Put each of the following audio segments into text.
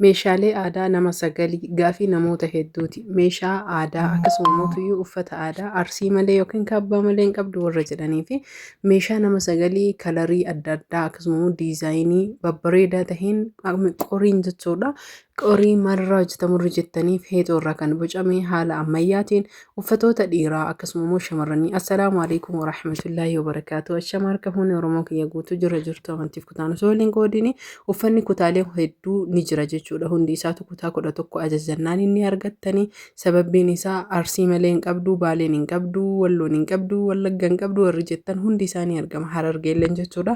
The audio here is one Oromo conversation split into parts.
Meeshaalee aadaa nama sagalii gaafii namoota hedduuti. Meeshaa aadaa akkasumas uffata aadaa arsii malee yookiin kaabbaa malee hin qabdu warra jedhanii fi meeshaa nama sagalii kalarii adda addaa akkasumas diizaayinii babbareedaa taheen qoriin jechuudha. Qorii maalirraa hojjetamurra jettaniif heexoorraa kan bocame haala ammayyaatiin uffatoota dhiiraa akkasumas shamarranii. Assalaamu alaikum warahmatullaahi wabarakaatu. Ashama harka fuunni Oromoo kiyya guutuu jira jirtu amantiif kutaan osoo waliin qoodini uffanni kutaalee hedduu ni jira jechuudha. Hundi isaatu kutaa 11 ajajannaan inni argattanii sababbiin isaa arsii malee hin qabdu, baaleen hin qabdu, walloon hin qabdu, wallagga hin qabdu warri jettan hundi isaanii argama harargeelleen jechuudha.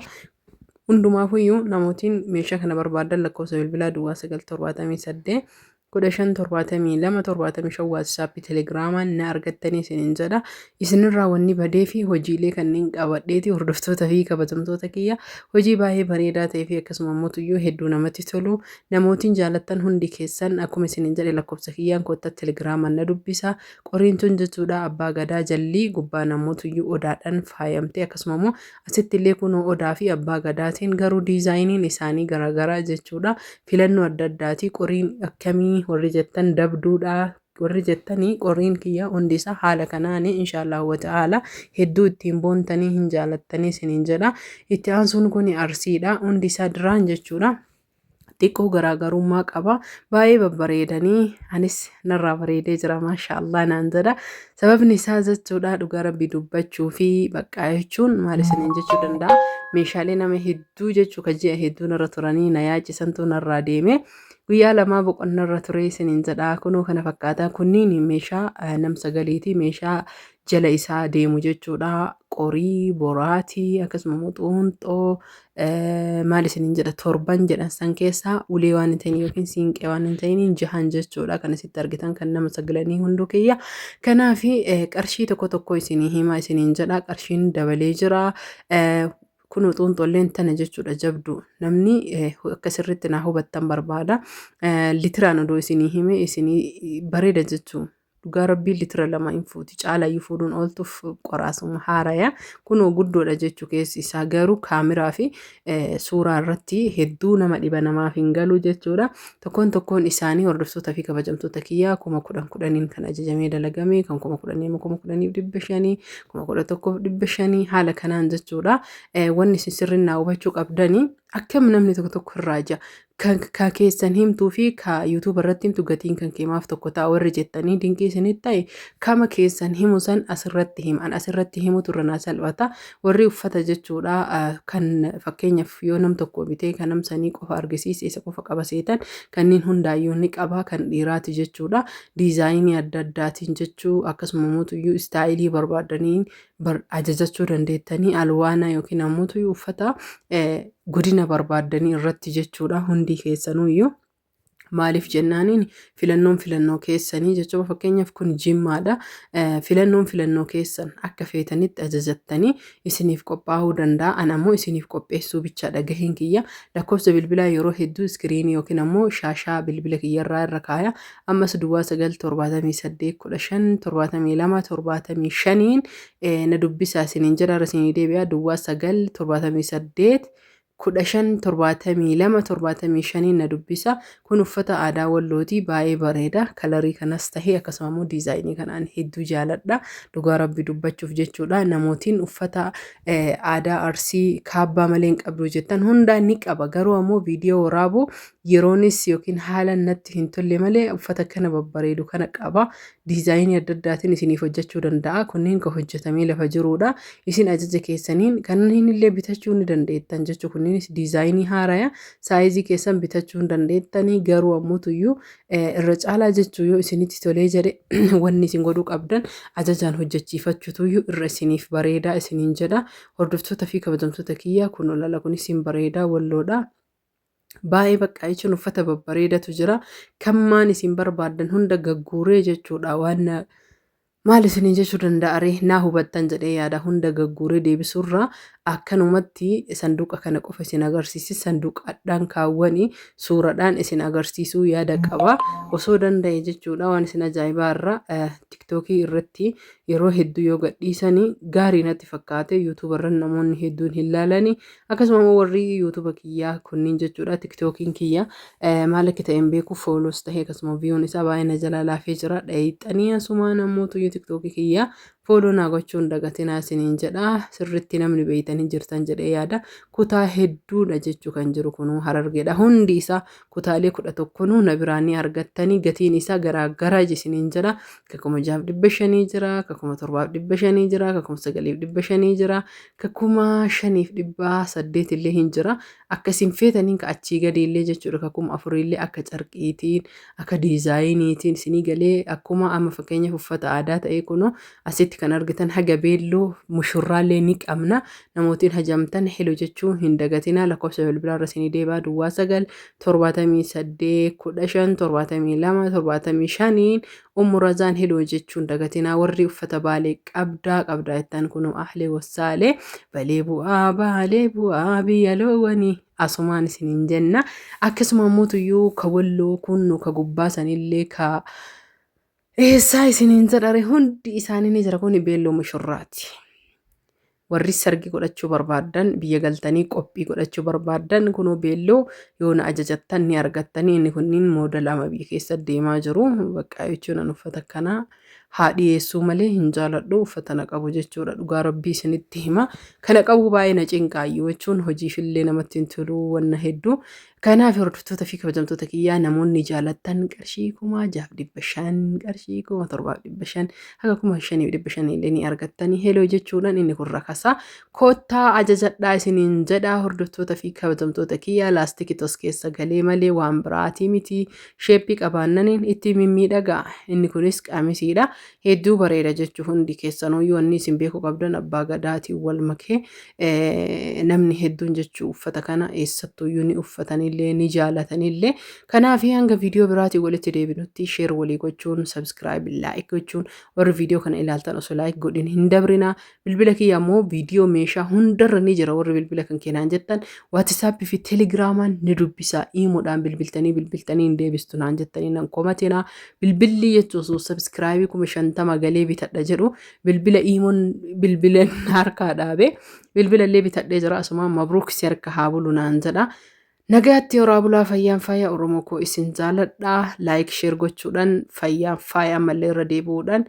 Hundumaafiyyuu namootiin meeshaa kana barbaadan lakkoofsa bilbilaa duwwaa 978 1572 waatsaappii teelegiraamaan na argattanii isiniin jedha. Isinirraa wanni badee fi hojiilee kanneen qabadheeti hordoftoota fi kabajamtoota kiyya hojii baay'ee bareedaa ta'ee fi akkasuma mootuyyuu hedduu namatti tolu namootiin jaalattan hundi keessan akkuma isiniin jedhe lakkoofsa kiyyaan koottaa teelegiraamaan na dubbisa. Qoriin tun jechuudha abbaa gadaa jallii gubbaa namootuyyuu odaadhaan faayamte akkasuma immoo asitti illee kunoo odaa fi abbaa gadaatiin garuu diizaayiniin isaanii garaagaraa jechuudha. Filannoo adda addaati qoriin akkamii warri jettan dabduudha warri jettanii qoriin kiyya hundi isaa haala kanaan inshaallah wa ta'ala hedduu ittiin boontanii hin jaalattanii isiniin jedha. Itti aansuun kun arsiidha hundi isaa diraan jechuudha. Xiqqoo garaagarummaa qaba baay'ee babbareedanii anis narraa bareedee jira maashaallah naan jedha. Sababni isaa jechuudha dhugaa rabbii dubbachuu fi baqqaa jechuun maal isiniin jechuu danda'a meeshaalee nama hedduu jechuu kan ji'a hedduu narra turanii na yaachisantu narraa deeme. Guyyaa lamaa boqonnarra ture isiniin jedha kunoo kana fakkaataa kunniin meeshaa nam sagaliiti meeshaa jala isaa deemu jechuudha. Qorii, boraatii akkasuma muuxuunxoo maal isiniin jedha torban jedhan san keessaa ulee waan hin ta'in yookiin siinqee waan hin ta'in jahan jechuudha. Kan asitti argitan kan nama sagalanii hunduu kiyya. Kanaaf qarshii tokko tokko isinii hima isiniin jedha qarshiin dabalee jira. Kun xuunxolleen tana jechuudha jabdu namni akka sirriitti naa hubattan barbaada. Litiraan odoo isinii hime isinii bareeda jechuun dhugaa rabbii litira lama hin fuuti caalayyuu fuudhuun ooltuuf qoraasuma haaraya kunoo guddoodha jechuu keessi isaa garuu kaamiraa fi suuraa irratti hedduu nama dhiba namaaf hin galu jechuudha. Tokkoon isaanii hordoftoota fi kabajamtoota kiyyaa 10,000 kan ajajamee dalagame kan 10,000 10,500 11,500 haala kanaan jechuudha. Wanni isin sirriitti hubachuu qabdanii akkam namni tokko irraa jira kan keessan himtuu fi ka YouTube irratti himtu gatiin kan keemaaf tokko ta'a warri jettanii dinqii isinitti ta'e kama keessan himu san asirratti himan asirratti himutu irra naa salphata warri uffata jechuudha. Kan fakkeenyaaf yoo nam tokko bitee kan namsanii qofa argisiise isa qofa qaba seetan kanneen hundaayyuu ni qaba kan dhiiraati jechuudha. Diizaayinii adda addaatiin jechuu akkasuma mootuyyuu istaayilii barbaadanii ajajachuu dandeettanii alwaana yookiin ammoo uffata godina barbaadanii irratti jechuudha. Hundi keessanuyyuu maaliif jennaaniin filannoo keessanii jechuudha. Fakkeenyaaf kun jimmaadha. Filannoo keessan akka feetanitti ajajattanii isiniif qophaa'uu danda'a. Ana ammoo isiniif qopheessuu bichaadha gaheen kiyya. Lakkoofsa bilbilaa yeroo hedduu iskiriinii yookiin ammoo shaashaa bilbila kiyyarraa irra kaaya. Ammas duwwaa 978 15 72 75 na dubbisaa isiniin jedha isinii deebi'a duwwaa 978 1572 na dubbisa. Kun uffata aadaa wallooti baay'ee bareeda kalarii kanas tahee akkasuma immoo diizaayinii kanaan hedduu jaaladha dhugaa rabbii dubbachuuf jechuudha. Namootiin uffata aadaa arsii kaabbaa malee hin qabdu jettan hundaa ni qaba garuu ammoo viidiyoo waraabuu yeroonis yookiin haala natti hin tolle malee uffata kana babbareedu kana qaba. Diizaayinii adda addaatiin isiniif hojjechuu danda'a kunniin kan hojjetamee lafa jiruudha. Isin ajaja keessaniin kanneen illee bitachuu ni dandeettan jechuudha. Kunniinis diizaayinii haaraya saayizii keessan bitachuu dandeettanii garuu ammuutuyyuu irra caalaa jechuu yoo isinitti tolee jedhe wanni isin godhuu qabdan ajajaan hojjechiifachuutuyyuu irra isiniif bareedaa isiniin jedha. Hordoftoota fi kabajamtoota kiyyaa kun olala kun isin bareedaa walloodha. Baay'ee baqqaa jechuun uffata babbareedatu jira. Kammaan isin barbaadan hunda gagguuree jechuudha waan Maal isiniin jechuu danda'are naa hubattan jedhee yaada hunda gagguuree deebisuurraa akkanumatti sanduuqa kana qofa isin agarsiisi sanduuqadhaan kaawwanii suuraadhaan isin agarsiisuu yaada qaba osoo danda'e jechuudha waan isin ajaa'ibaarra tiktookii irratti yeroo hedduu yoo gadhiisanii gaarii natti fakkaate yuutuubarra namoonni hedduun hin laalanii akkasuma warri yuutuuba kiyyaa kunniin jechuudha tiktookiin kiyya maal akka ta'een beeku fooloos tahee akkasuma viyuun isaa baay'ina jala laafee jira dhayiixanii asumaan ammoo tiktookii kiyya fooloo naa gochuun dagatinaa isiniin jedha sirritti namni beeytanii jirtan jedhee yaada kutaa hedduudha jechuu kan jiru kunuu Harargeedha hundi isaa kutaalee 11 na biraanii argattanii gatiin isaa garaagaraa isiniin jedha kakuma 6,500 jira kakuma 7,500 jira kakuma 9,500 jira kakuma 5,800 illee hin jira akkasiin feetaniin ka achii gadi illee jechuudha kakuma 4 illee akka carqiitiin akka diizaayiniitiin isinii galee akkuma amma fakkeenyaaf uffata aadaa ta'ee kunoo asitti kan argitan haga beelloo mushurraallee ni qabna namootiin hajamtan heloo jechuun hin dagatina lakkoofsa bilbilaarra isinii deebaa duwwaa 9 78 15 72 75 umurazaan heloo jechuun dagatina warri uffata baalee qabdaa ittaan kunoo ahlee wassaalee baalee bu'aa biyya loowwanii asumaan isiniin jenna akkasuma mootuyyuu ka walloo kunnu ka gubbaasanillee ka eessaa isiniin jedhare hundi isaanii ni jira kun beelloo mushurraati warri sargi godhachuu barbaadan biyya galtanii qophii godhachuu barbaadan kunoo beelloo yoo na ajajattan ni argattanii inni kunniin moodela ama biyya keessa deemaa jiru bakka jechuun uffata kanaa haa dhiyeessuu malee hin jaaladhu uffata na qabu jechuudha dhugaa rabbii isinitti hima kana qabu baay'ee na cinqaayyuu jechuun hojiifillee namatti hin tolu wanna hedduu kanaaf hordoftoota fi kabajamtoota kiyyaa namoonni jaalattan qarshii 6,500 qarshii 7,500 haga 5,500 illee ni argattanii heloo jechuudhaan inni kun rakasa koottaa ajajadhaa isiniin jedhaa hordoftoota fi kabajamtoota kiyyaa laastikii tos keessa galee malee waan biraatii miti sheeppii qabaannaniin itti mimmiidhagaa inni kunis qamisiidha hedduu bareeda jechuu hundi keessanuu yoo inni isin beekuu qabdan abbaa gadaatiin wal makee namni hedduun jechuu uffata kana eessattuu yoo ni uffatanillee ni jaalatanillee kanaaf hanga viidiyoo biraatii walitti deebinutti sheer walii gochuun subscribe like gochuun warri viidiyoo kana ilaaltan osoo like godhin hin dabrina bilbila kiyya immoo viidiyoo meeshaa hundarra ni jira warri bilbila kan keenan jettan WhatsApp fi Telegiraamaan ni dubbisa iimoodhaan bilbiltanii hin deebistu naan jettanii nan komatina bilbilli jechuun subscribe 50 galee bitadha jedhu bilbila iimoon bilbilan harkaa dhaabe bilbila illee bitadhee jira asuma mabruuk si harka haa bulu naan jedha nagaatti horaa bulaa fayyaan faaya oromoo koo isin jaaladhaa like share gochuudhaan fayyaan faaya ammallee irra deebi'uudhaan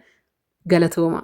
galatooma.